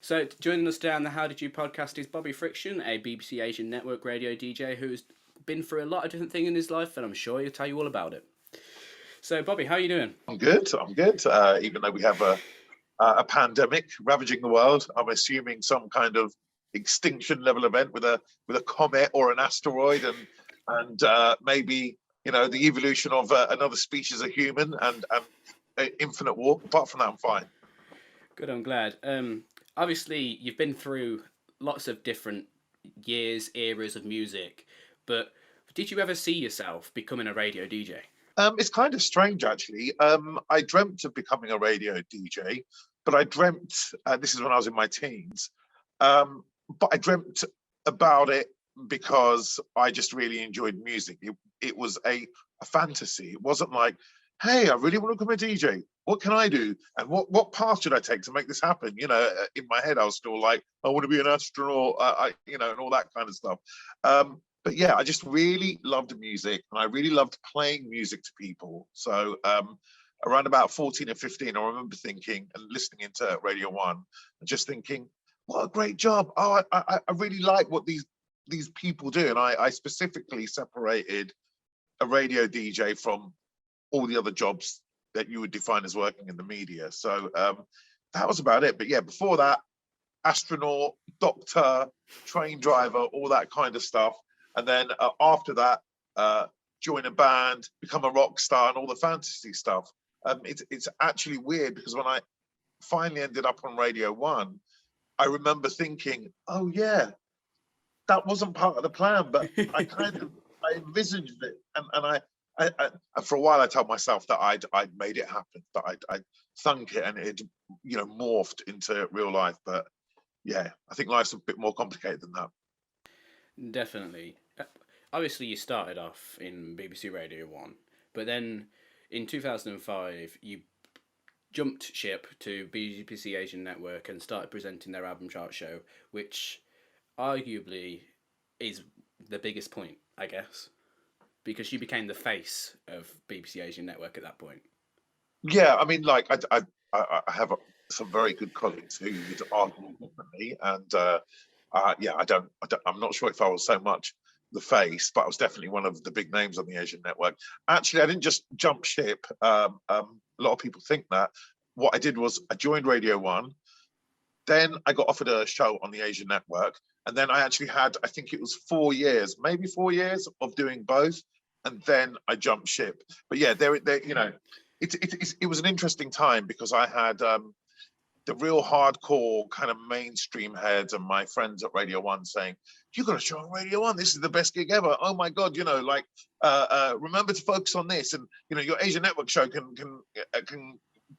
So, joining us down the How Did You podcast is Bobby Friction, a BBC Asian Network radio DJ who's been through a lot of different things in his life, and I'm sure he'll tell you all about it. So, Bobby, how are you doing? I'm good. I'm good. Even though we have a pandemic ravaging the world, I'm assuming some kind of extinction level event with a comet or an asteroid, and maybe the evolution of another species of human and infinite war. Apart from that, I'm fine. Good, I'm glad. Obviously, you've been through lots of different years, eras of music, but did you ever see yourself becoming a radio DJ? It's kind of strange, actually. I dreamt of becoming a radio DJ, but I dreamt this is when I was in my teens. But I dreamt about it because I just really enjoyed music. It was a fantasy. It wasn't like, hey, I really want to become a DJ. What can I do? And what path should I take to make this happen? In my head, I was still like, I want to be an astronaut, and all that kind of stuff. But yeah, I just really loved music, and I really loved playing music to people. So around about 14 or 15, I remember thinking and listening into Radio 1 and just thinking, what a great job. Oh, I really like what these people do. And I specifically separated a radio DJ from all the other jobs that you would define as working in the media. So that was about it. But yeah, before that, astronaut, doctor, train driver, all that kind of stuff. And then after that, join a band, become a rock star, and all the fantasy stuff. It's actually weird because when I finally ended up on Radio 1, I remember thinking, oh yeah, that wasn't part of the plan, but I envisaged it, and for a while I told myself that I'd made it happen, that I'd thunk it, and it morphed into real life. But yeah, I think life's a bit more complicated than that. Definitely. Obviously, you started off in BBC Radio 1, but then in 2005, you jumped ship to BBC Asian Network and started presenting their album chart show, which arguably is the biggest point, I guess, because you became the face of BBC Asian Network at that point. Yeah, I mean, like I have some very good colleagues who would argue differently, and yeah, I'm not sure if I was so much the face, but I was definitely one of the big names on the Asian network. Actually, I didn't just jump ship. A lot of people think that. What I did was I joined Radio 1, then I got offered a show on the Asian network, and then I actually had, I think it was 4 years, maybe 4 years of doing both, and then I jumped ship. But yeah, it was an interesting time because I had the real hardcore kind of mainstream heads and my friends at Radio 1 saying, you got a show on Radio 1, this is the best gig ever. Oh my God, remember to focus on this, and your Asian network show can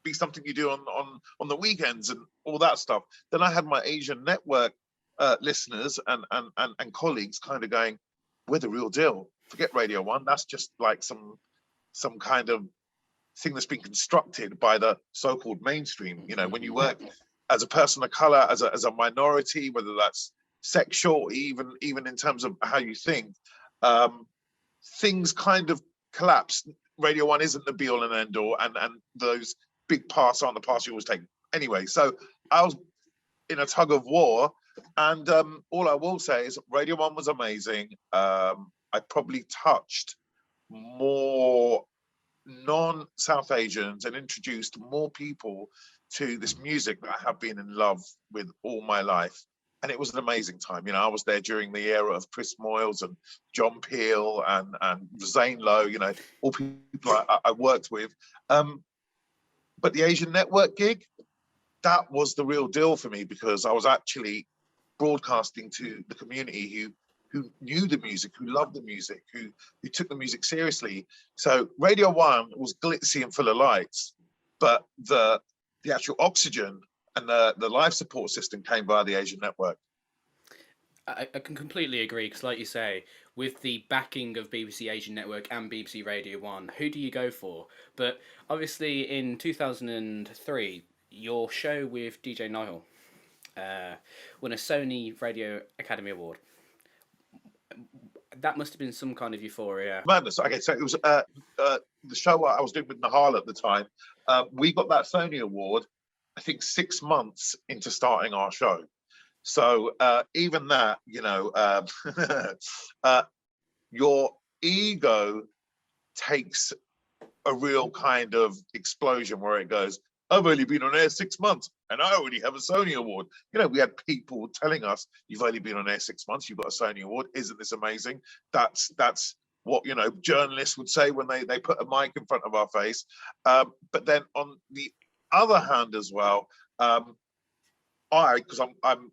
be something you do on the weekends and all that stuff. Then I had my Asian network listeners and colleagues kind of going, we're the real deal. Forget Radio 1. That's just like some kind of thing that's been constructed by the so-called mainstream. When you work as a person of color, as a minority, whether that's sexual, even in terms of how you think, things kind of collapse. Radio 1 isn't the be all and end all, and those big paths aren't the paths you always take. Anyway, so I was in a tug of war, and all I will say is Radio 1 was amazing. I probably touched more non-South Asians and introduced more people to this music that I have been in love with all my life. And it was an amazing time. I was there during the era of Chris Moyles and John Peel and Zane Lowe, all people I worked with. But the Asian Network gig, that was the real deal for me, because I was actually broadcasting to the community who knew the music, who loved the music, who took the music seriously. So Radio 1 was glitzy and full of lights, but the actual oxygen and the life support system came via the Asian network. I can completely agree, because like you say, with the backing of BBC Asian Network and BBC Radio 1, who do you go for? But obviously in 2003, your show with DJ Niall won a Sony Radio Academy Award. That must have been some kind of euphoria. Madness. Okay, so it was the show I was doing with Nahal at the time. We got that Sony Award. I think 6 months into starting our show. So even that, your ego takes a real kind of explosion where it goes, I've only been on air 6 months and I already have a Sony Award. We had people telling us, you've only been on air 6 months, you've got a Sony Award. Isn't this amazing? That's what journalists would say when they put a mic in front of our face. But then on the other hand as well, because I'm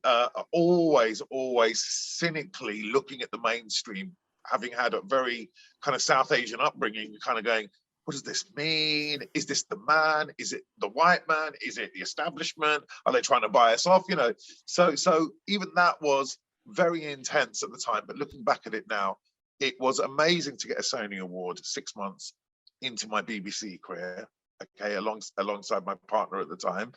always cynically looking at the mainstream, having had a very kind of South Asian upbringing, kind of going, what does this mean? Is this the man? Is it the white man? Is it the establishment? Are they trying to buy us off? So even that was very intense at the time. But looking back at it now, it was amazing to get a Sony Award 6 months into my BBC career, okay, alongside my partner at the time.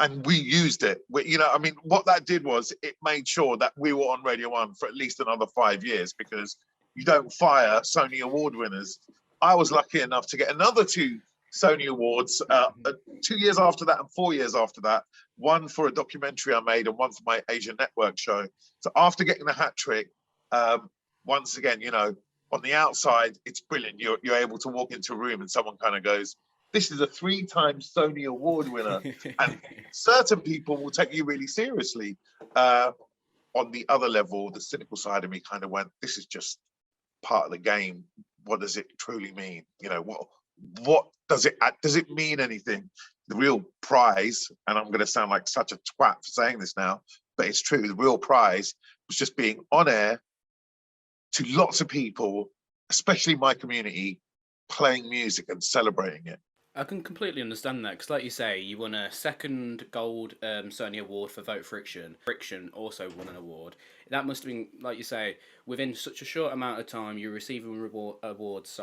And we used it. What that did was it made sure that we were on Radio 1 for at least another 5 years, because you don't fire Sony Award winners. I was lucky enough to get another 2 Sony Awards 2 years after that and 4 years after that, one for a documentary I made and one for my Asian Network show. So after getting the hat trick, once again, on the outside, it's brilliant. You're able to walk into a room and someone kind of goes, this is a 3-time Sony Award winner. And certain people will take you really seriously. On the other level, the cynical side of me kind of went, this is just part of the game. What does it truly mean? What does it mean anything? The real prize, and I'm going to sound like such a twat for saying this now, but it's true. The real prize was just being on air to lots of people, especially my community, playing music and celebrating it. I can completely understand that, because like you say, you won a second gold Sony Award for Vote Friction. Friction also won an award. That must have been, like you say, within such a short amount of time, you're receiving awards,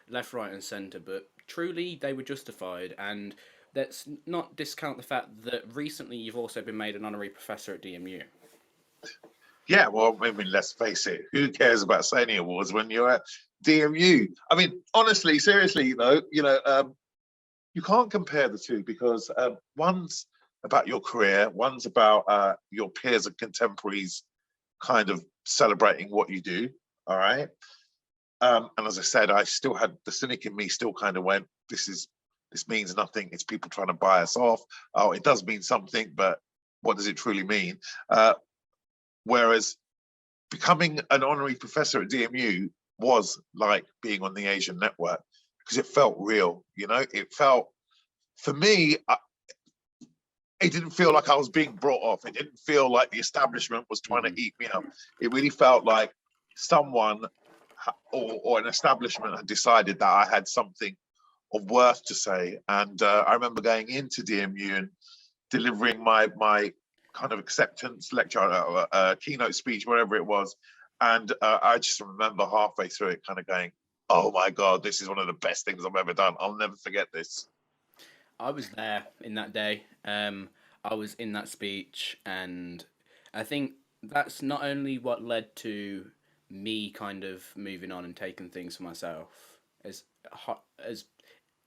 left, right and centre, but truly they were justified. And let's not discount the fact that recently you've also been made an Honorary Professor at DMU. Yeah, well, let's face it, who cares about Sony Awards when you're at DMU? Honestly, seriously, you can't compare the two, because one's about your career, one's about your peers and contemporaries kind of celebrating what you do, all right? And as I said, I still had the cynic in me still kind of went, this means nothing. It's people trying to buy us off. Oh, it does mean something, but what does it truly mean? Whereas becoming an honorary professor at DMU was like being on the Asian Network, because it felt real, it felt, for me, it didn't feel like I was being brought off. It didn't feel like the establishment was trying to eat me up. It really felt like someone or an establishment had decided that I had something of worth to say. And I remember going into DMU and delivering my kind of acceptance lecture, keynote speech, whatever it was. And I just remember halfway through it kind of going, oh my God, this is one of the best things I've ever done. I'll never forget this. I was there in that day. I was in that speech, and I think that's not only what led to me kind of moving on and taking things for myself. As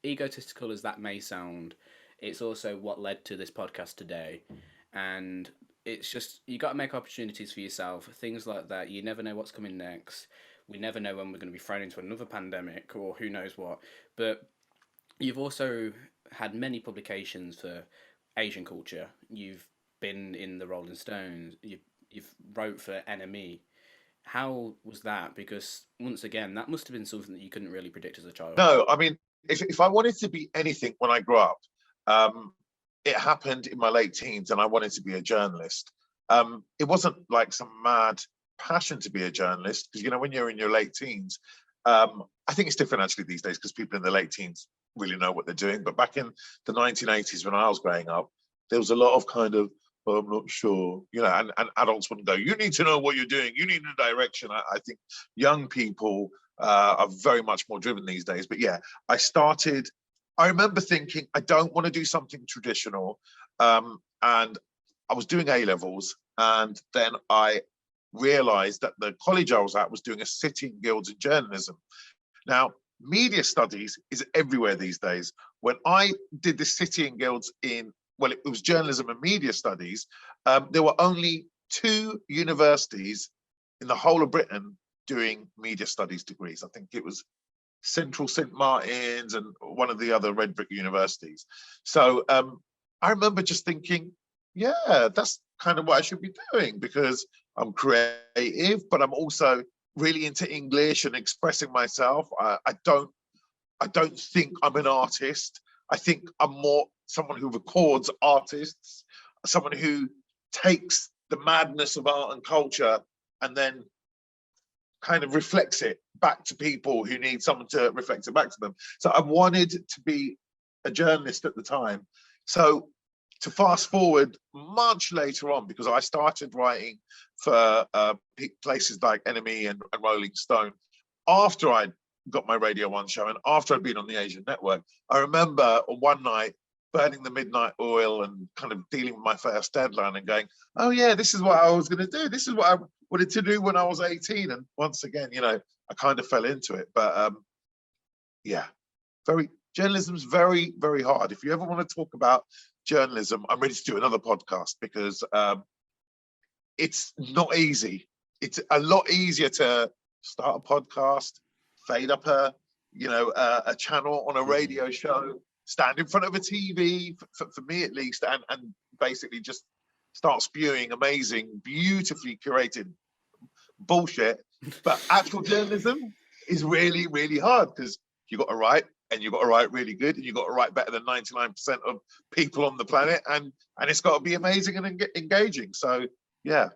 egotistical as that may sound, it's also what led to this podcast today. And it's just, you got to make opportunities for yourself. Things like that. You never know what's coming next. We never know when we're going to be thrown into another pandemic or who knows what. But you've also had many publications for Asian culture. You've been in the Rolling Stones. You've wrote for NME. How was that? Because once again, that must have been something that you couldn't really predict as a child. No, if I wanted to be anything when I grew up, it happened in my late teens, and I wanted to be a journalist. It wasn't like some mad passion to be a journalist, because when you're in your late teens, I think it's different actually these days, because people in their late teens really know what they're doing. But back in the 1980s, when I was growing up, there was a lot of kind of, oh, I'm not sure, and adults wouldn't go, you need to know what you're doing, you need a direction. I think young people are very much more driven these days. But yeah, I remember thinking, I don't want to do something traditional. And I was doing A-levels, and then I realized that the college I was at was doing a sitting guilds in journalism. Now, Media studies is everywhere these days. When I did the City and Guilds it was journalism and media studies, there were only 2 universities in the whole of Britain doing media studies degrees. I think it was Central St Martin's and one of the other red brick universities. So I remember just thinking, yeah, that's kind of what I should be doing, because I'm creative, but I'm also really into English and expressing myself. I don't think I'm an artist. I think I'm more someone who records artists, someone who takes the madness of art and culture and then kind of reflects it back to people who need someone to reflect it back to them. So I wanted to be a journalist at the time. So to fast forward much later on, because I started writing for places like Enemy and Rolling Stone after I'd got my Radio 1 show and after I'd been on the Asian network. I remember one night burning the midnight oil and kind of dealing with my first deadline and going, oh yeah, this is what I was going to do. This is what I wanted to do when I was 18. And once again, I kind of fell into it. But yeah, journalism's very, very hard. If you ever want to talk about journalism, I'm ready to do another podcast, because it's not easy. It's a lot easier to start a podcast, fade up a channel on a radio show, stand in front of a TV, for me at least, and basically just start spewing amazing, beautifully curated bullshit. But actual journalism is really, really hard, because you got to write, and you got to write really good, and you got to write better than 99% of people on the planet, and it's got to be amazing and engaging. So yeah.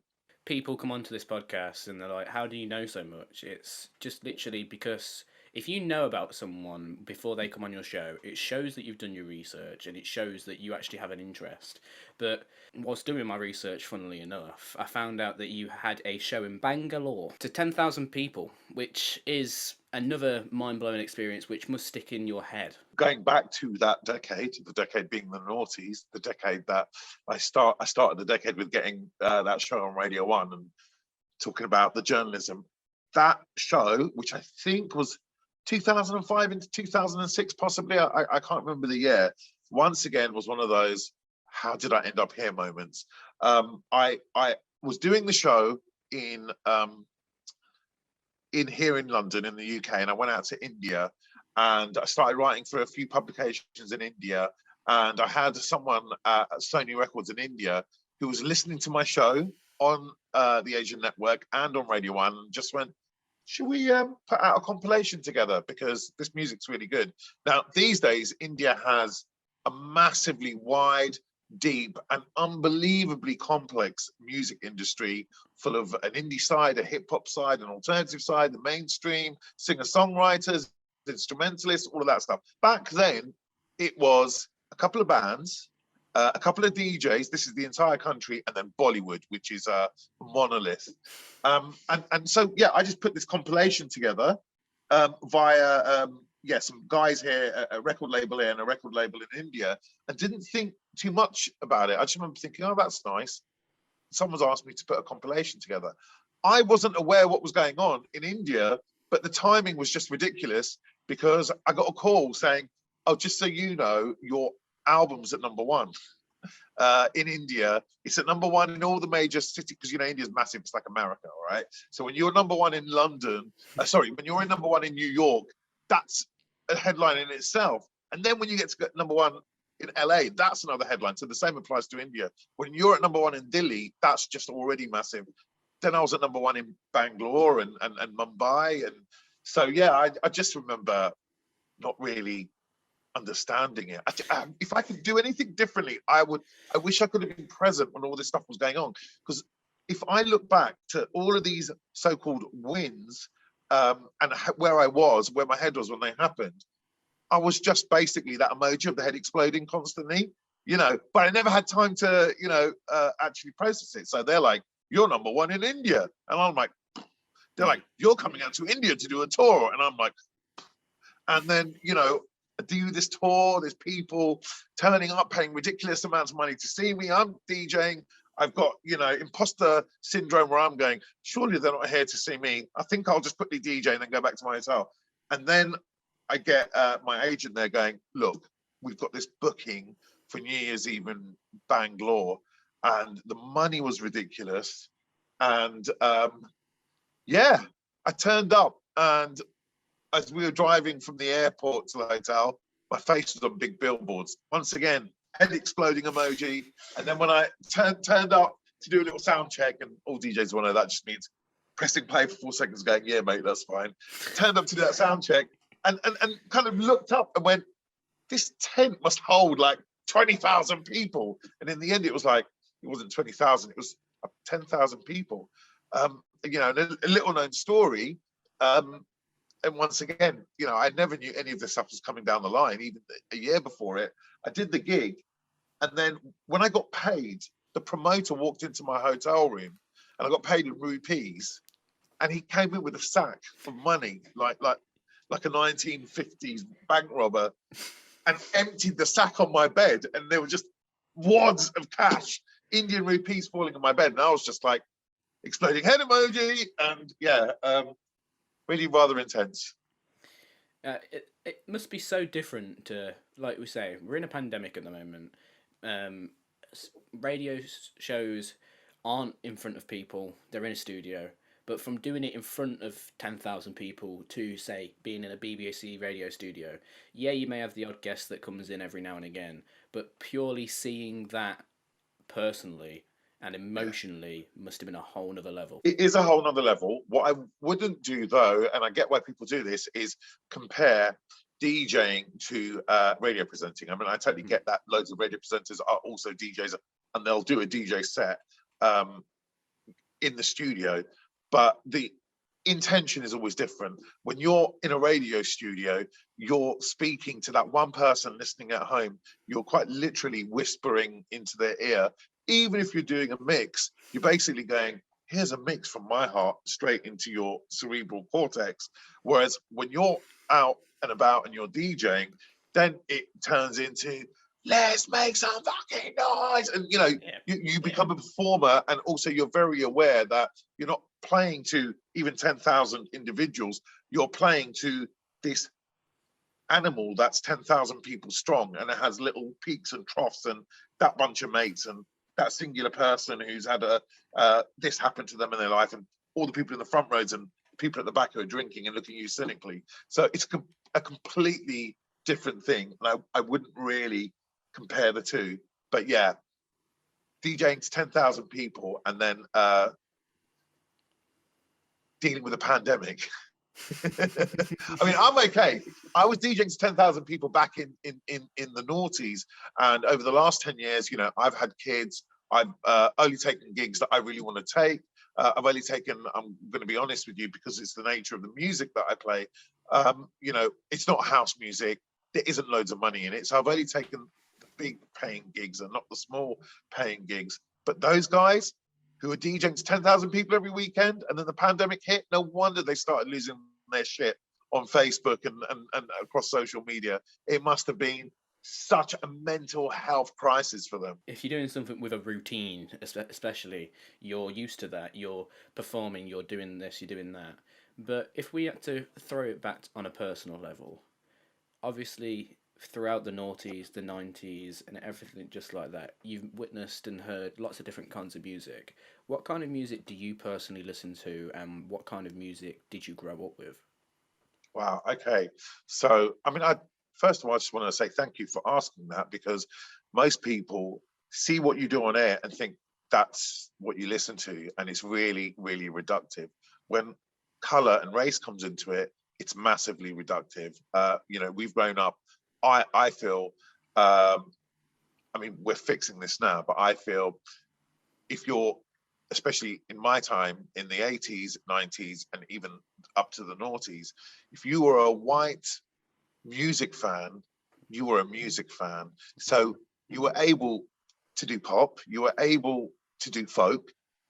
People come onto this podcast and they're like, how do you know so much? It's just literally because if you know about someone before they come on your show, it shows that you've done your research and it shows that you actually have an interest. But whilst doing my research, funnily enough, I found out that you had a show in Bangalore to 10,000 people, which is another mind-blowing experience which must stick in your head. Going back to that decade, the decade being the noughties, the decade that I started the decade with getting that show on Radio 1 and talking about the journalism. That show, which I think was 2005 into 2006, possibly, I can't remember the year, once again was one of those, how did I end up here moments. I was doing the show in here in London in the UK, and I went out to India and I started writing for a few publications in India, and I had someone at Sony Records in India who was listening to my show on the Asian network and on Radio 1 and just went, should we put out a compilation together, because this music's really good. Now, these days, India has a massively wide, deep and unbelievably complex music industry, full of an indie side, a hip hop side, an alternative side, the mainstream, singer-songwriters, instrumentalists, all of that stuff. Back then, it was a couple of bands, a couple of DJs, this is the entire country, and then Bollywood, which is a monolith. And so, yeah, I just put this compilation together via some guys here, a record label here and a record label in India, and didn't think too much about it. I just remember thinking, oh, that's nice. Someone's asked me to put a compilation together. I wasn't aware what was going on in India, but the timing was just ridiculous, because I got a call saying, oh, just so you know, your album's at #1 in India. It's at #1 in all the major cities, because India's massive. It's like America, all right? So when you're #1 in London, when you're in #1 in New York, that's a headline in itself. And then when you get to #1 in LA, that's another headline. So the same applies to India. When you're at #1 in Delhi, that's just already massive. Then I was at #1 in Bangalore and Mumbai. And so, yeah, I just remember not really understanding it. If I could do anything differently, I wish I could have been present when all this stuff was going on. Because if I look back to all of these so-called wins and where my head was when they happened, I was just basically that emoji of the head exploding constantly, but I never had time to, actually process it. So they're like, you're #1 in India. And I'm like, they're like, you're coming out to India to do a tour. And I'm like, and then, I do this tour, there's people turning up, paying ridiculous amounts of money to see me. I'm DJing. I've got, imposter syndrome where I'm going, surely they're not here to see me. I think I'll just quickly DJ and then go back to my hotel. And then I get my agent there going, look, we've got this booking for New Year's Eve in Bangalore, and the money was ridiculous. And yeah, I turned up, and as we were driving from the airport to the hotel, my face was on big billboards. Once again, head exploding emoji. And then when I turned up to do a little sound check, and all DJs will know that just means pressing play for 4 seconds, going, yeah, mate, that's fine. Turned up to do that sound check, and kind of looked up and went, this tent must hold like 20,000 people. And in the end, it was like, it wasn't 20,000, it was 10,000 people. You know, a little known story. And once again, you know, I never knew any of this stuff was coming down the line. Even a year before it, I did the gig. And then when I got paid, the promoter walked into my hotel room, and I got paid in rupees. And he came in with a sack of money, like a 1950s bank robber, and emptied the sack on my bed. And there were just wads of cash, Indian rupees falling on my bed. And I was just like, exploding head emoji. And yeah, really rather intense. It must be so different to, like we say, we're in a pandemic at the moment. Radio shows aren't in front of people, they're in a studio. But from doing it in front of 10,000 people to, say, being in a BBC radio studio, yeah, you may have the odd guest that comes in every now and again, but purely seeing that personally and emotionally must have been a whole nother level. It is a whole nother level. What I wouldn't do, though, and I get why people do this, is compare DJing to radio presenting. I mean, I totally get that loads of radio presenters are also DJs, and they'll do a DJ set in the studio, but the intention is always different. When you're in a radio studio, you're speaking to that one person listening at home. You're quite literally whispering into their ear. Even if you're doing a mix, you're basically going, here's a mix from my heart straight into your cerebral cortex. Whereas when you're out and about and you're DJing, then it turns into, let's make some fucking noise. And, you know, you become a performer, and also you're very aware that you're not playing to even 10,000 individuals. You're playing to this animal that's 10,000 people strong, and it has little peaks and troughs, and that bunch of mates, and that singular person who's had this happen to them in their life, and all the people in the front rows and people at the back who are drinking and looking at you cynically. So it's a completely different thing. And I wouldn't really compare the two. But yeah, DJing to 10,000 people and then dealing with a pandemic. I mean, I'm okay. I was DJing to 10,000 people back in the noughties, and over the last 10 years, you know, I've had kids. I've only taken gigs that I really want to take. I've only taken, I'm going to be honest with you, because it's the nature of the music that I play. You know, it's not house music. There isn't loads of money in it. So I've only taken the big paying gigs and not the small paying gigs. But those guys who are DJing to 10,000 people every weekend, and then the pandemic hit, no wonder they started losing their shit on Facebook and across social media. It must have been such a mental health crisis for them. If you're doing something with a routine, especially, you're used to that. You're performing, you're doing this, you're doing that. But if we had to throw it back on a personal level, obviously throughout the noughties, the 90s, and everything just like that, you've witnessed and heard lots of different kinds of music. What kind of music do you personally listen to, and what kind of music did you grow up with? Wow. Okay. So, I mean, first of all, I just want to say thank you for asking that, because most people see what you do on air and think that's what you listen to, and it's really, really reductive. When color and race comes into it, it's massively reductive. You know, we've grown up. I feel. I mean, we're fixing this now, but I feel if you're, especially in my time in the 80s, 90s, and even up to the noughties, if you were a white music fan, you were a music fan. So you were able to do pop, you were able to do folk,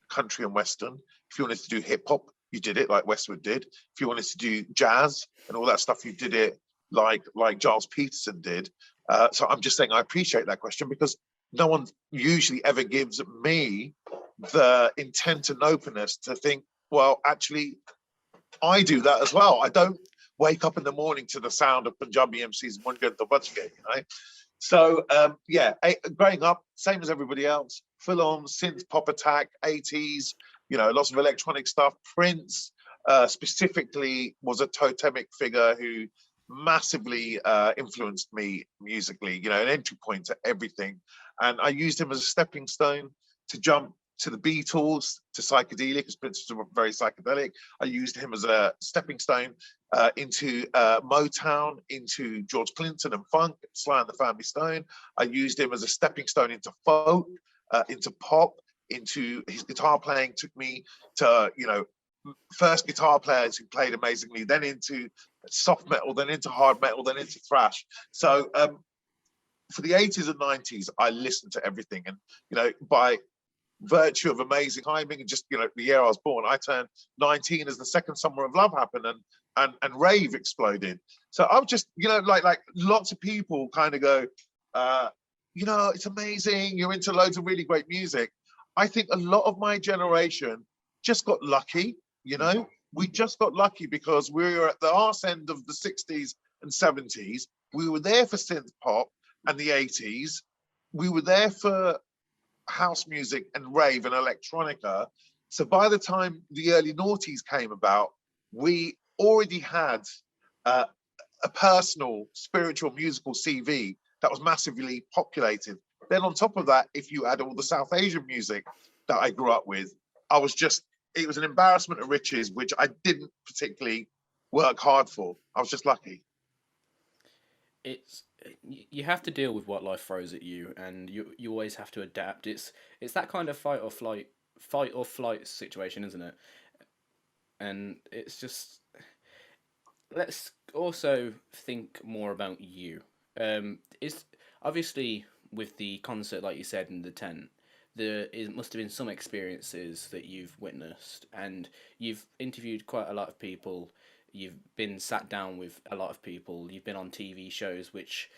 country and western. If you wanted to do hip hop, you did it like Westwood did. If you wanted to do jazz and all that stuff, you did it like Giles Peterson did. So I'm just saying I appreciate that question, because no one usually ever gives me the intent and openness to think, well, actually, I do that as well. I don't wake up in the morning to the sound of Punjabi MCs and Munjat to Bach Gaye, you know? So growing up, same as everybody else, full on synth pop attack, 80s, you know, lots of electronic stuff. Prince specifically was a totemic figure who massively influenced me musically, you know, an entry point to everything. And I used him as a stepping stone to jump to the Beatles, to psychedelia, because Prince was very psychedelic. I used him as a stepping stone into Motown, into George Clinton and funk, Sly and the Family Stone. I used him as a stepping stone into folk, into pop, into his guitar playing took me to, you know, first guitar players who played amazingly, then into soft metal, then into hard metal, then into thrash. So for the 80s and 90s, I listened to everything. And, you know, by virtue of amazing timing and just, you know, the year I was born, I turned 19 as the second Summer of Love happened and rave exploded. So I'm just, you know, like lots of people kind of go, you know, it's amazing, you're into loads of really great music. I think a lot of my generation just got lucky, you know? We just got lucky because we were at the arse end of the 60s and 70s. We were there for synth pop and the 80s. We were there for house music and rave and electronica. So by the time the early noughties came about, we already had a personal, spiritual, musical CV that was massively populated. Then on top of that, if you add all the South Asian music that I grew up with, it was an embarrassment of riches, which I didn't particularly work hard for. I was just lucky. It's you have to deal with what life throws at you, and you always have to adapt. It's that kind of fight or flight situation, isn't it? And it's just, let's also think more about you. Is obviously with the concert, like you said in the tent, it must have been some experiences that you've witnessed, and you've interviewed quite a lot of people. You've been sat down with a lot of people. You've been on TV shows, which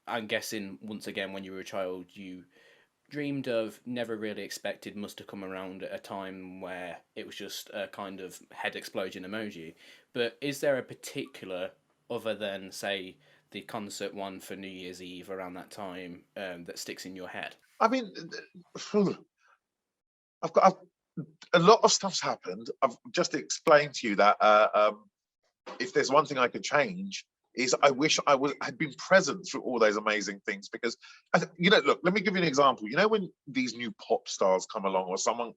I'm guessing once again when you were a child you dreamed of, never really expected must have come around at a time where it was just a kind of head explosion emoji. But is there a particular, other than say the concert one for New Year's Eve around that time, that sticks in your head? I mean, I've a lot of stuff's happened. I've just explained to you that if there's one thing I could change, is I wish had been present through all those amazing things. Because you know, look, let me give you an example. You know, when these new pop stars come along, or someone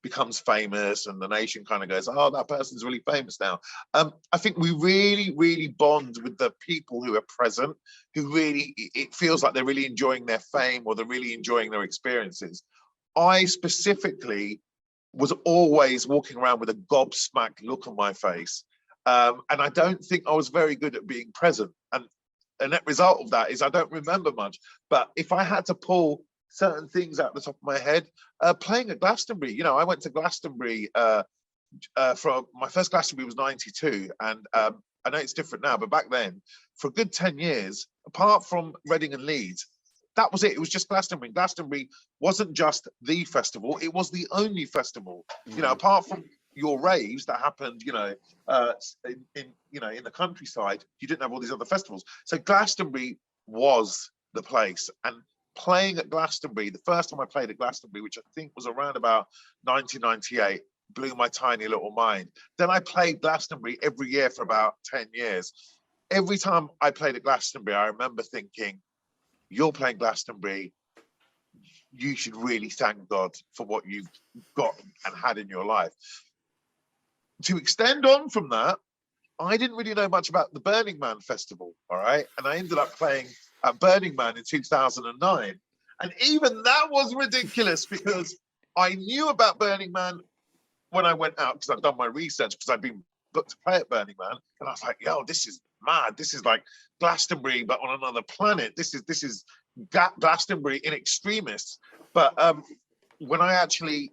becomes famous, and the nation kind of goes, "Oh, that person's really famous now." I think we really, really bond with the people who are present, who really, it feels like they're really enjoying their fame, or they're really enjoying their experiences. I specifically was always walking around with a gobsmacked look on my face. And I don't think I was very good at being present. And the net result of that is I don't remember much. But if I had to pull certain things out the top of my head, playing at Glastonbury, you know, I went to Glastonbury from my first Glastonbury was 92. And I know it's different now, but back then, for a good 10 years, apart from Reading and Leeds, that was it. It was just Glastonbury. Glastonbury wasn't just the festival; it was the only festival. You know, apart from your raves that happened, you know, in the countryside, you didn't have all these other festivals. So Glastonbury was the place. And playing at Glastonbury, the first time I played at Glastonbury, which I think was around about 1998, blew my tiny little mind. Then I played Glastonbury every year for about 10 years. Every time I played at Glastonbury, I remember thinking, you're playing Glastonbury, you should really thank God for what you've got and had in your life. To extend on from that, I didn't really know much about the Burning Man festival, all right? And I ended up playing at Burning Man in 2009. And even that was ridiculous, because I knew about Burning Man when I went out, because I've done my research, because I've been booked to play at Burning Man. And I was like, yo, this is mad. This is like Glastonbury, but on another planet. This is Glastonbury in extremis. But when I actually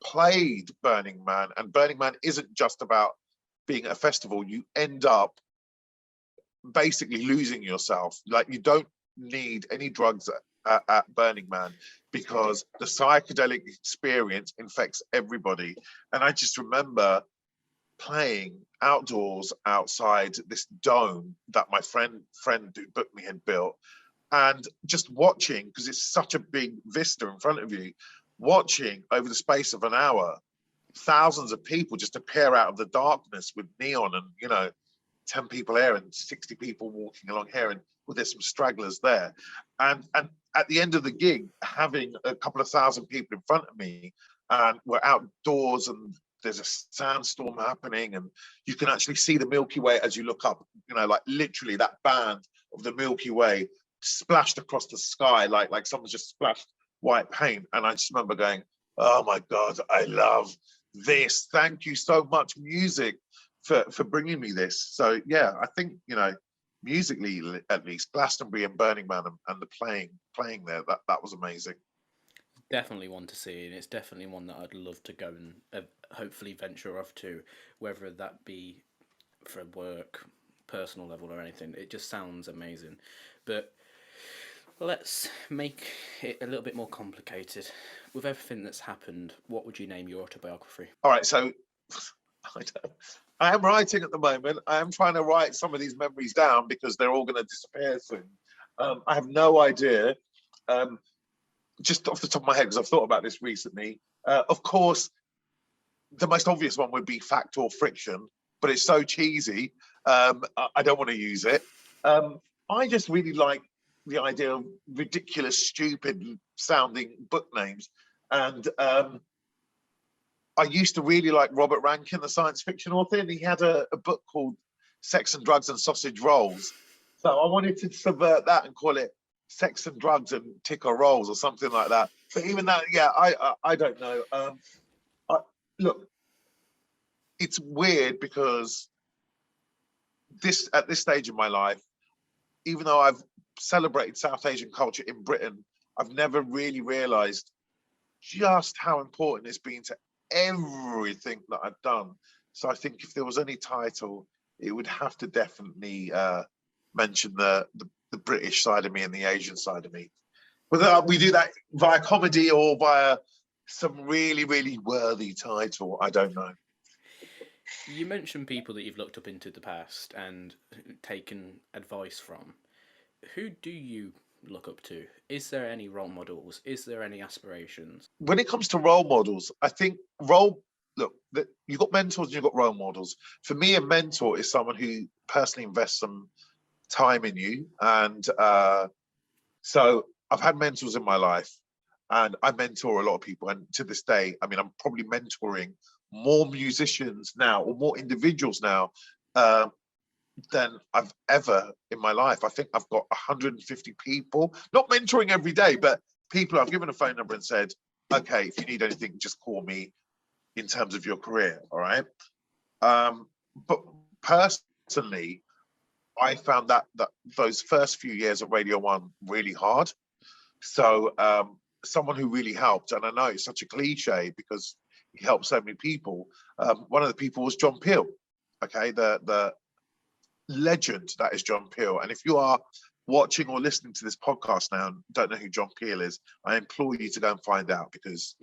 played Burning Man, and Burning Man isn't just about being at a festival, you end up basically losing yourself. Like, you don't need any drugs at Burning Man, because the psychedelic experience infects everybody. And I just remember playing outdoors outside this dome that my friend who booked me had built, and just watching, because it's such a big vista in front of you, watching over the space of an hour, thousands of people just appear out of the darkness with neon, and 10 people here and 60 people walking along here, and there's some stragglers there, and at the end of the gig, having a couple of thousand people in front of me, and we're outdoors, and there's a sandstorm happening, and you can actually see the Milky Way as you look up, like literally that band of the Milky Way splashed across the sky, like someone's just splashed white paint. And I just remember going, oh my God, I love this. Thank you so much, music, for bringing me this. So yeah, I think, musically, at least, Glastonbury and Burning Man, and the playing there, that was amazing. Definitely one to see, and it's definitely one that I'd love to go and hopefully venture off to, whether that be for work, personal level, or anything. It just sounds amazing. But let's make it a little bit more complicated. With everything that's happened, what would you name your autobiography? All right, so I am writing at the moment. I am trying to write some of these memories down because they're all going to disappear soon. I have no idea. Just off the top of my head, because I've thought about this recently. Of course, the most obvious one would be fact or friction, but it's so cheesy. I don't want to use it. I just really like the idea of ridiculous, stupid sounding book names. And I used to really like Robert Rankin, the science fiction author, and he had a book called Sex and Drugs and Sausage Rolls. So I wanted to subvert that and call it Sex and Drugs and Ticker Rolls or something like that. But even that, yeah, I don't know. Look, it's weird because at this stage in my life, even though I've celebrated South Asian culture in Britain, I've never really realized just how important it's been to everything that I've done. So I think if there was any title, it would have to definitely mention the British side of me and the Asian side of me. Whether we do that via comedy or via some really, really worthy title, I don't know. You mentioned people that you've looked up into the past and taken advice from. Who do you look up to? Is there any role models? Is there any aspirations? When it comes to role models, I think you've got mentors and you've got role models. For me, a mentor is someone who personally invests some time in you. And so I've had mentors in my life, and I mentor a lot of people. And to this day, I mean, I'm probably mentoring more musicians now, or more individuals now, than I've ever in my life. I think I've got 150 people, not mentoring every day, but people I've given a phone number and said, okay, if you need anything, just call me in terms of your career. All right. But personally, I found that those first few years at Radio 1 really hard. So someone who really helped, and I know it's such a cliche because he helped so many people. One of the people was John Peel. Okay, the legend that is John Peel. And if you are watching or listening to this podcast now and don't know who John Peel is, I implore you to go and find out, because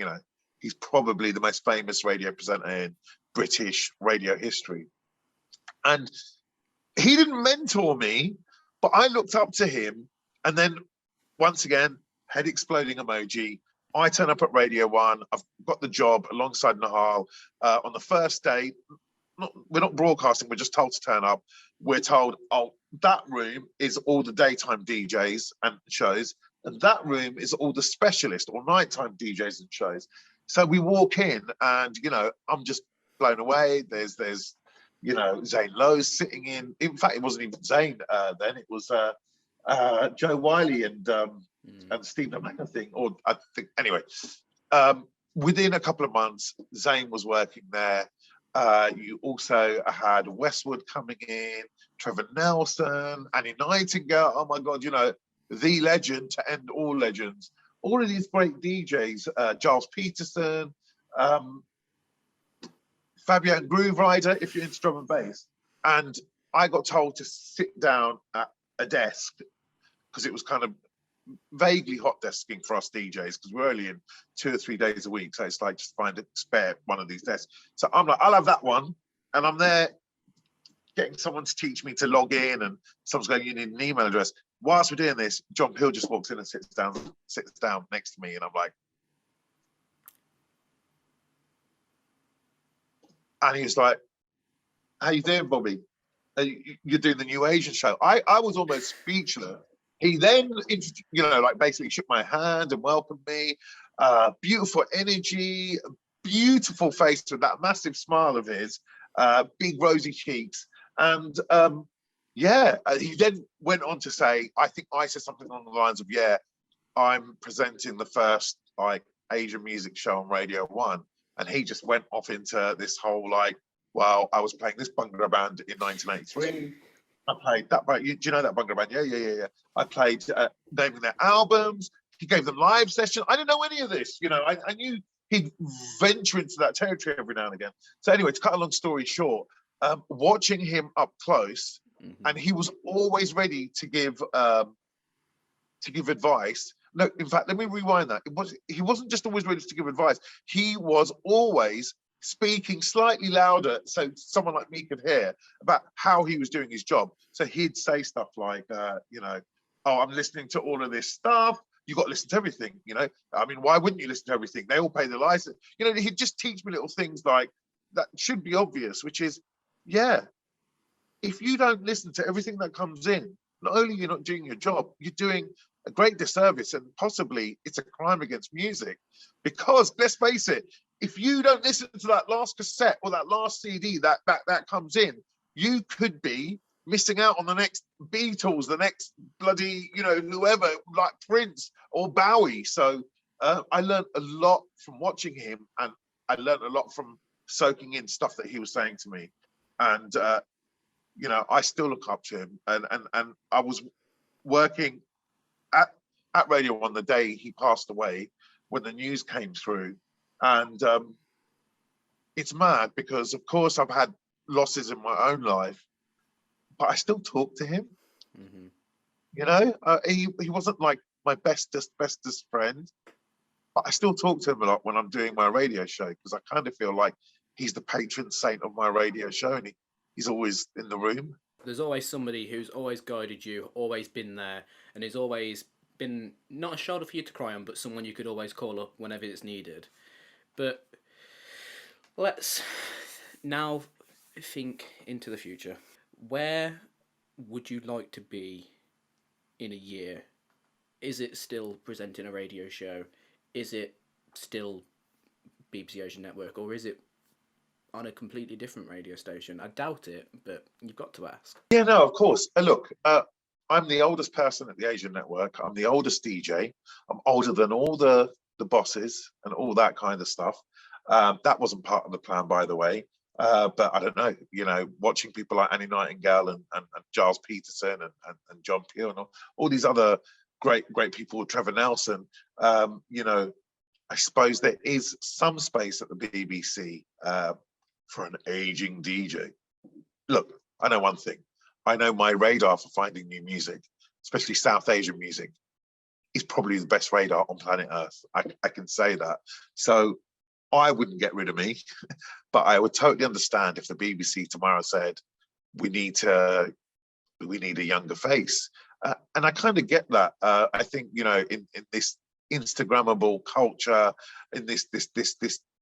he's probably the most famous radio presenter in British radio history. And he didn't mentor me, but I looked up to him. And then once again, head exploding emoji. I turn up at Radio 1. I've got the job alongside Nahal. On the first day, we're not broadcasting, we're just told to turn up. We're told, oh, that room is all the daytime DJs and shows, and that room is all the specialist or nighttime DJs and shows. So we walk in, and I'm just blown away. There's Zane Lowe's sitting in. In fact, it wasn't even Zane then. It was Joe Wiley and Steve Lamacq, I think. Or I think anyway. Within a couple of months, Zane was working there. You also had Westwood coming in, Trevor Nelson, Annie Nightingale. Oh my God, the legend to end all legends. All of these great DJs, Giles Peterson, Fabian Grooverider, if you're into drum and bass. And I got told to sit down at a desk, because it was kind of vaguely hot desking for us DJs, because we're only in 2 or 3 days a week. So it's like, just find a spare one of these desks. So I'm like, I'll have that one. And I'm there getting someone to teach me to log in, and someone's going, you need an email address. Whilst we're doing this, John Peel just walks in and sits down next to me, and I'm like, and he was like, how you doing, Bobby? You're doing the New Asian show. I was almost speechless. He then, like basically shook my hand and welcomed me. Beautiful energy, beautiful face with that massive smile of his, big rosy cheeks. And he then went on to say, I think I said something along the lines of, I'm presenting the first like Asian music show on Radio 1. And he just went off into this whole like, well, I was playing this Bhangra band in 1983. I played that. Do you know that Bhangra band? Yeah. I played naming their albums. He gave them live sessions. I didn't know any of this. I knew he'd venture into that territory every now and again. So anyway, to cut a long story short, watching him up close, and he was always ready to give advice. No, in fact, let me rewind that. He wasn't just always ready to give advice. He was always speaking slightly louder so someone like me could hear about how he was doing his job. So he'd say stuff like, oh, I'm listening to all of this stuff. You got to listen to everything, I mean, why wouldn't you listen to everything? They all pay the license. He'd just teach me little things like that should be obvious, which is, if you don't listen to everything that comes in, not only you're not doing your job, you're doing a great disservice, and possibly it's a crime against music. Because let's face it, if you don't listen to that last cassette or that last CD that comes in, you could be missing out on the next Beatles, the next bloody, whoever, like Prince or Bowie. So I learned a lot from watching him, and I learned a lot from soaking in stuff that he was saying to me. And I still look up to him. And I was working at Radio 1 the day he passed away, when the news came through. And it's mad because, of course, I've had losses in my own life, but I still talk to him. He wasn't like my bestest friend, but I still talk to him a lot when I'm doing my radio show, because I kind of feel like he's the patron saint of my radio show, and he's always in the room. There's always somebody who's always guided you, always been there, and has always been not a shoulder for you to cry on, but someone you could always call up whenever it's needed. But let's now think into the future. Where would you like to be in a year? Is it still presenting a radio show? Is it still BBC Asian Network? Or is it on a completely different radio station? I doubt it, but you've got to ask. Yeah, no, of course. Look, I'm the oldest person at the Asian Network. I'm the oldest DJ. I'm older than all the bosses and all that kind of stuff. That wasn't part of the plan, by the way. But I don't know, watching people like Annie Nightingale and Giles Peterson and John Peel and all these other great people, Trevor Nelson, I suppose there is some space at the BBC for an aging DJ. Look, I know one thing. I know my radar for finding new music, especially South Asian music, is probably the best radar on planet Earth. I can say that. So I wouldn't get rid of me, but I would totally understand if the BBC tomorrow said, we need a younger face. And I kind of get that. I think, in this Instagrammable culture, in this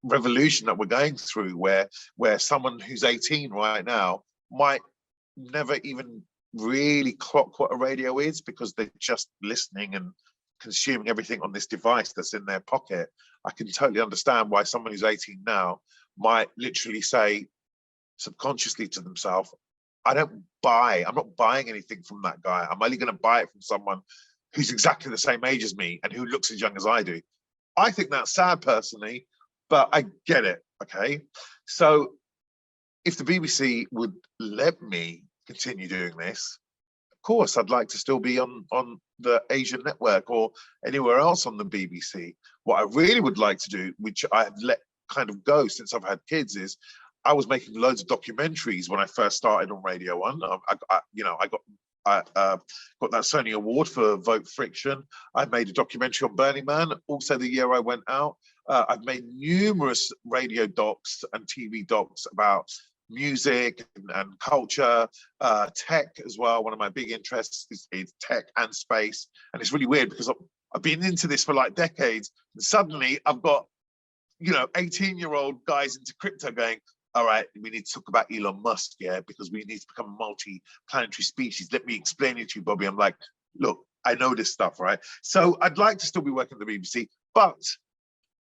revolution that we're going through, where someone who's 18 right now might never even really clock what a radio is, because they're just listening and consuming everything on this device that's in their pocket. I can totally understand why someone who's 18 now might literally say subconsciously to themselves, I'm not buying anything from that guy. I'm only going to buy it from someone who's exactly the same age as me and who looks as young as I do. I think that's sad personally, but I get it, okay? So if the BBC would let me continue doing this, of course, I'd like to still be on the Asian Network or anywhere else on the BBC. What I really would like to do, which I've let kind of go since I've had kids, is I was making loads of documentaries when I first started on Radio 1. I got that Sony Award for Vote Friction. I made a documentary on Burning Man, also the year I went out. I've made numerous radio docs and TV docs about music and culture, tech as well. One of my big interests is tech and space. And it's really weird because I've been into this for like decades. And suddenly I've got, 18-year-old guys into crypto going, all right, we need to talk about Elon Musk, yeah, because we need to become a multi-planetary species. Let me explain it to you, Bobby. I'm like, look, I know this stuff, right? So I'd like to still be working at the BBC, but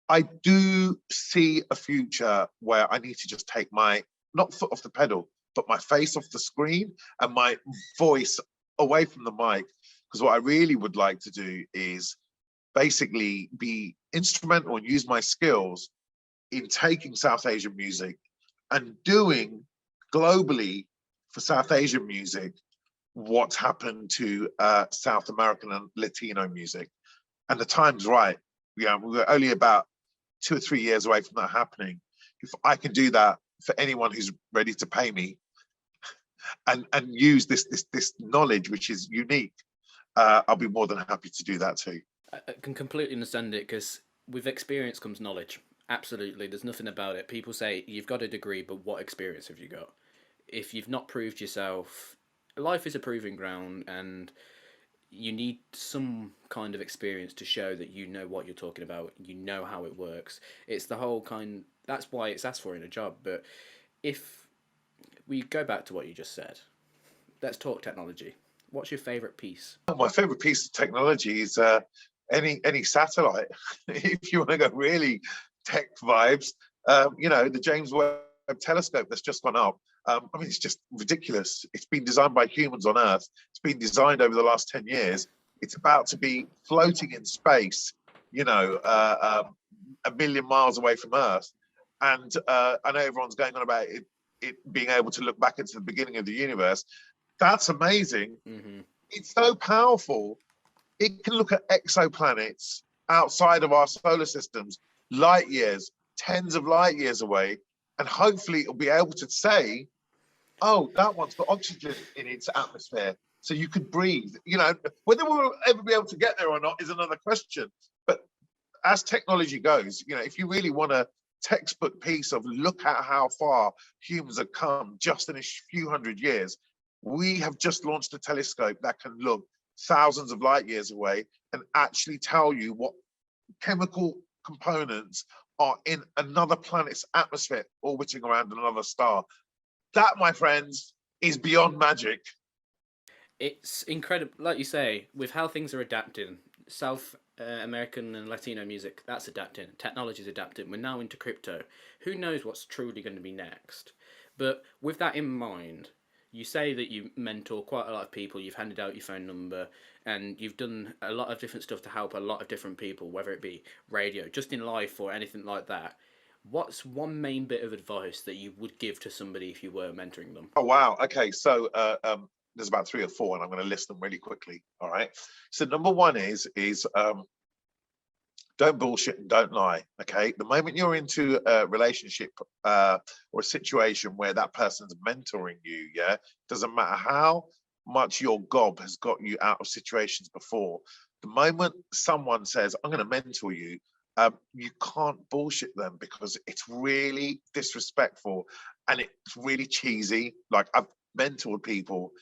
I do see a future where I need to just take my, not foot off the pedal, but my face off the screen and my voice away from the mic. Because what I really would like to do is basically be instrumental and use my skills in taking South Asian music and doing globally for South Asian music what's happened to South American and Latino music. And the time's right. Yeah, we're only about 2 or 3 years away from that happening. If I can do that for anyone who's ready to pay me and use this knowledge, which is unique, I'll be more than happy to do that too. I can completely understand it because with experience comes knowledge. Absolutely, there's nothing about it. People say you've got a degree, but what experience have you got? If you've not proved yourself, life is a proving ground, and you need some kind of experience to show that you know what you're talking about, you know how it works. It's the whole kind. That's why it's asked for in a job. But if we go back to what you just said, let's talk technology. What's your favourite piece? My favorite piece of technology is any satellite. If you want to go really tech vibes, the James Webb Telescope that's just gone up. I mean, it's just ridiculous. It's been designed by humans on Earth. It's been designed over the last 10 years. It's about to be floating in space, a million miles away from Earth. And I know everyone's going on about it being able to look back into the beginning of the universe. That's amazing. Mm-hmm. It's so powerful. It can look at exoplanets outside of our solar systems, light years, tens of light years away, and hopefully it'll be able to say, oh, that one's got oxygen in its atmosphere, so you could breathe. Whether we'll ever be able to get there or not is another question. But as technology goes, if you really want a textbook piece of look at how far humans have come just in a few hundred years, we have just launched a telescope that can look thousands of light years away and actually tell you what chemical components are in another planet's atmosphere orbiting around another star. That, my friends, is beyond magic. It's incredible, like you say, with how things are adapting. South American and Latino music, that's adapting. Technology's adapting. We're now into crypto. Who knows what's truly going to be next? But with that in mind, you say that you mentor quite a lot of people, you've handed out your phone number, and you've done a lot of different stuff to help a lot of different people, whether it be radio, just in life, or anything like that. What's one main bit of advice that you would give to somebody if you were mentoring them? Oh, wow. Okay, so there's about 3 or 4, and I'm going to list them really quickly. All right. So number one is don't bullshit and don't lie. Okay. The moment you're into a relationship or a situation where that person's mentoring you, yeah, doesn't matter how much your gob has got you out of situations before. The moment someone says, I'm going to mentor you, you can't bullshit them because it's really disrespectful and it's really cheesy. Like, I've mentored people.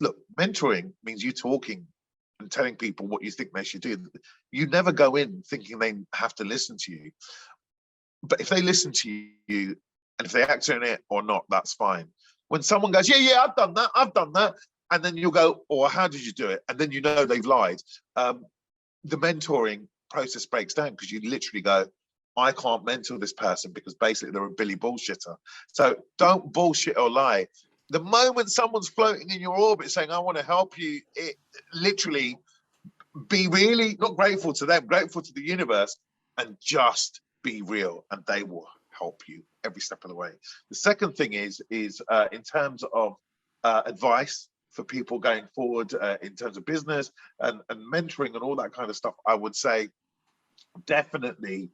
Look, mentoring means you talking and telling people what you think they should do. You never go in thinking they have to listen to you. But if they listen to you and if they act on it or not, that's fine. When someone goes, yeah, I've done that. And then you'll go, oh, how did you do it? And then you know they've lied. The mentoring process breaks down because you literally go, I can't mentor this person because basically they're a Billy bullshitter. So don't bullshit or lie. The moment someone's floating in your orbit saying, I want to help you, it literally be really not grateful to them, grateful to the universe, and just be real, and they will help you every step of the way. The second thing is in terms of advice for people going forward in terms of business and mentoring and all that kind of stuff, I would say definitely,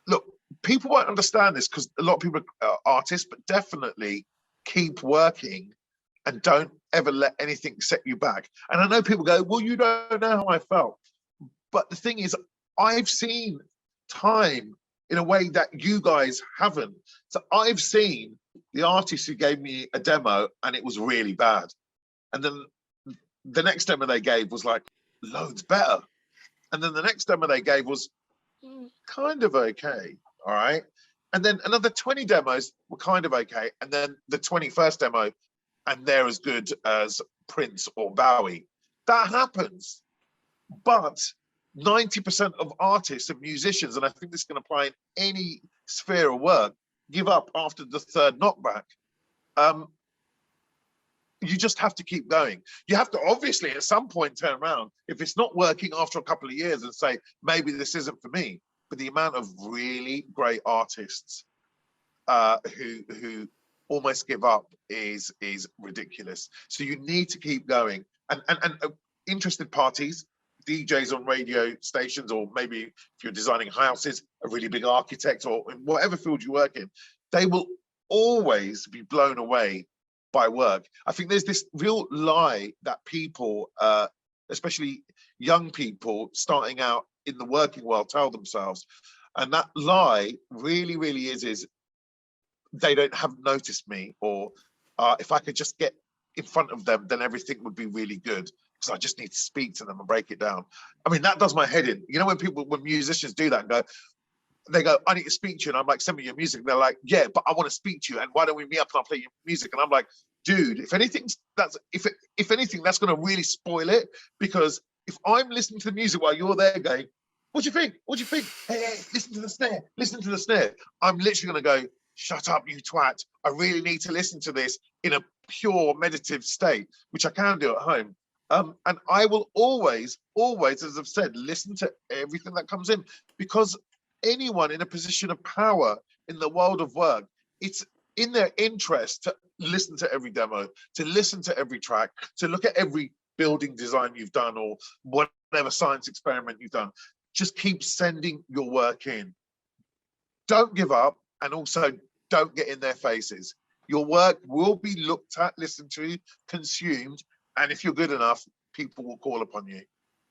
look, people won't understand this because a lot of people are artists, but definitely keep working and don't ever let anything set you back. And I know people go, well, you don't know how I felt. But the thing is, I've seen time in a way that you guys haven't. So I've seen the artists who gave me a demo and it was really bad. And then the next demo they gave was like loads better. And then the next demo they gave was kind of okay. All right. And then another 20 demos were kind of okay. And then the 21st demo, and they're as good as Prince or Bowie. That happens. But 90% of artists and musicians, and I think this can apply in any sphere of work, give up after the third knockback. You just have to keep going. You have to obviously at some point turn around if it's not working after a couple of years and say, maybe this isn't for me. But the amount of really great artists who almost give up is ridiculous. So you need to keep going. And interested parties, DJs on radio stations, or maybe if you're designing houses, a really big architect, or in whatever field you work in, they will always be blown away by work. I think there's this real lie that people, especially young people starting out in the working world, tell themselves. And that lie really, really is they haven't noticed me, or if I could just get in front of them, then everything would be really good. Because I just need to speak to them and break it down. I mean, that does my head in. You know, when musicians do that and they go, I need to speak to you. And I'm like, send me your music. And they're like, yeah, but I want to speak to you. And why don't we meet up and I'll play your music? And I'm like, dude, if anything, that's going to really spoil it. Because if I'm listening to the music while you're there going, what do you think? What do you think? Hey, listen to the snare. Listen to the snare. I'm literally going to go, shut up, you twat. I really need to listen to this in a pure meditative state, which I can do at home. And I will always, as I've said, listen to everything that comes in, because anyone in a position of power in the world of work, it's in their interest to listen to every demo, to listen to every track, to look at every building design you've done or whatever science experiment you've done. Just keep sending your work in. Don't give up, and also don't get in their faces. Your work will be looked at, listened to, consumed, and if you're good enough, people will call upon you.